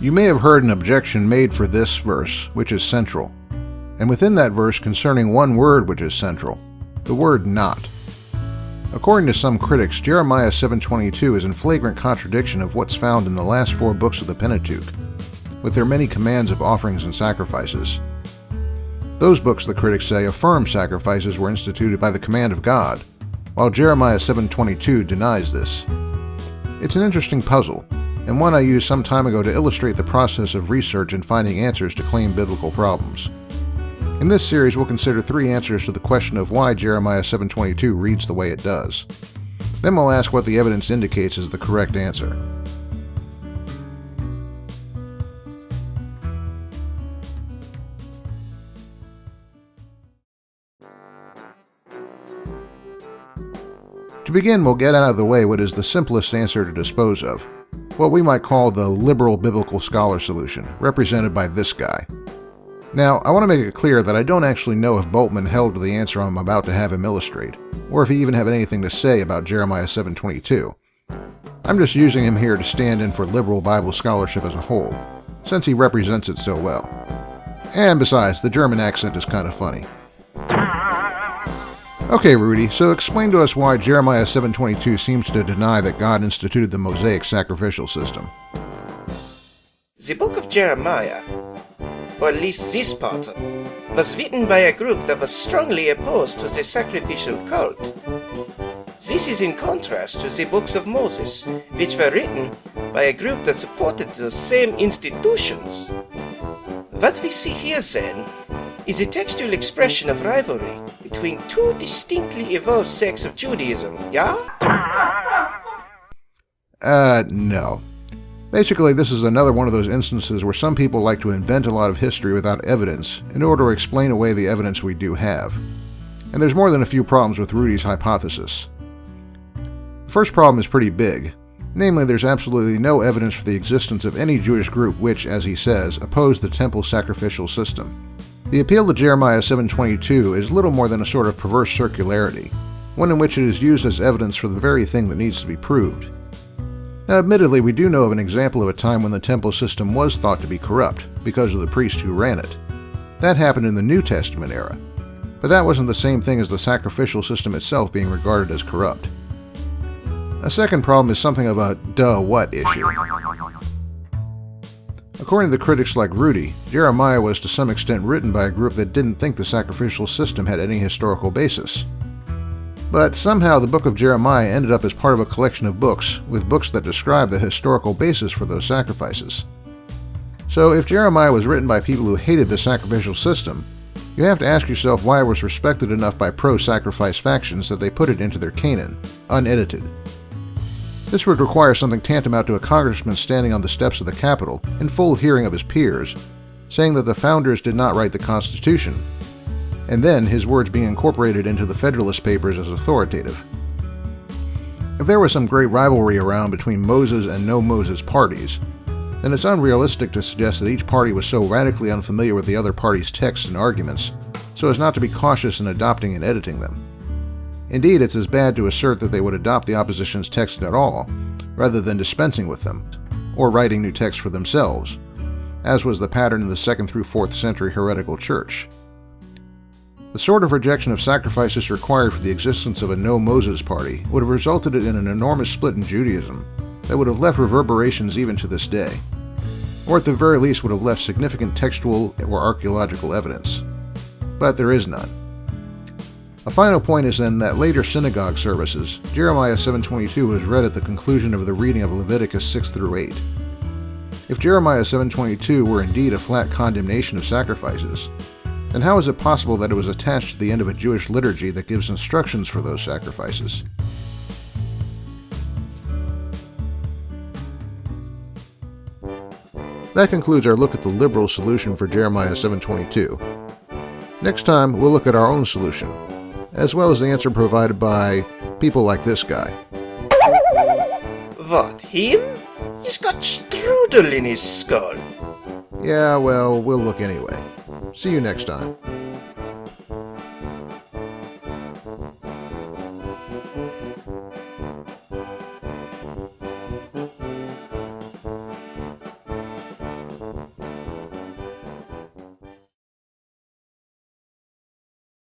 You may have heard an objection made for this verse, which is central, and within that verse concerning one word which is central, the word not. According to some critics, Jeremiah 7:22 is in flagrant contradiction of what's found in the last 4 books of the Pentateuch, with their many commands of offerings and sacrifices. Those books, the critics say, affirm sacrifices were instituted by the command of God, while Jeremiah 7:22 denies this. It's an interesting puzzle, and one I used some time ago to illustrate the process of research and finding answers to claimed biblical problems. In this series, we'll consider 3 answers to the question of why Jeremiah 7:22 reads the way it does. Then we'll ask what the evidence indicates is the correct answer. To begin, we'll get out of the way what is the simplest answer to dispose of, what we might call the liberal biblical scholar solution, represented by this guy. Now, I want to make it clear that I don't actually know if Boltman held to the answer I'm about to have him illustrate, or if he even had anything to say about Jeremiah 7:22. I'm just using him here to stand in for liberal Bible scholarship as a whole, since he represents it so well. And besides, the German accent is kind of funny. Okay, Rudy, so explain to us why Jeremiah 7:22 seems to deny that God instituted the Mosaic sacrificial system. The book of Jeremiah, or at least this part, was written by a group that was strongly opposed to the sacrificial cult. This is in contrast to the books of Moses, which were written by a group that supported the same institutions. What we see here, then, is a textual expression of rivalry between 2 distinctly evolved sects of Judaism, yeah? No. Basically, this is another one of those instances where some people like to invent a lot of history without evidence in order to explain away the evidence we do have. And there's more than a few problems with Rudy's hypothesis. The first problem is pretty big. Namely, there's absolutely no evidence for the existence of any Jewish group which, as he says, opposed the temple sacrificial system. The appeal to Jeremiah 7:22 is little more than a sort of perverse circularity, one in which it is used as evidence for the very thing that needs to be proved. Now, admittedly, we do know of an example of a time when the temple system was thought to be corrupt because of the priest who ran it. That happened in the New Testament era, but that wasn't the same thing as the sacrificial system itself being regarded as corrupt. A second problem is something of a duh-what issue. According to the critics like Rudy, Jeremiah was to some extent written by a group that didn't think the sacrificial system had any historical basis. But somehow the book of Jeremiah ended up as part of a collection of books, with books that describe the historical basis for those sacrifices. So if Jeremiah was written by people who hated the sacrificial system, you have to ask yourself why it was respected enough by pro-sacrifice factions that they put it into their canon, unedited. This would require something tantamount to a congressman standing on the steps of the Capitol, in full hearing of his peers, saying that the founders did not write the Constitution, and then his words being incorporated into the Federalist Papers as authoritative. If there was some great rivalry around between Moses and no-Moses parties, then it's unrealistic to suggest that each party was so radically unfamiliar with the other party's texts and arguments, so as not to be cautious in adopting and editing them. Indeed, it's as bad to assert that they would adopt the opposition's text at all, rather than dispensing with them, or writing new texts for themselves, as was the pattern in the 2nd through 4th century heretical church. The sort of rejection of sacrifices required for the existence of a no-Moses party would have resulted in an enormous split in Judaism that would have left reverberations even to this day, or at the very least would have left significant textual or archaeological evidence. But there is none. A final point is then that later synagogue services, Jeremiah 7:22 was read at the conclusion of the reading of Leviticus 6 through 8. If Jeremiah 7:22 were indeed a flat condemnation of sacrifices, then how is it possible that it was attached to the end of a Jewish liturgy that gives instructions for those sacrifices? That concludes our look at the liberal solution for Jeremiah 7:22. Next time, we'll look at our own solution, as well as the answer provided by people like this guy. What, him? He's got strudel in his skull. Yeah, well, we'll look anyway. See you next time.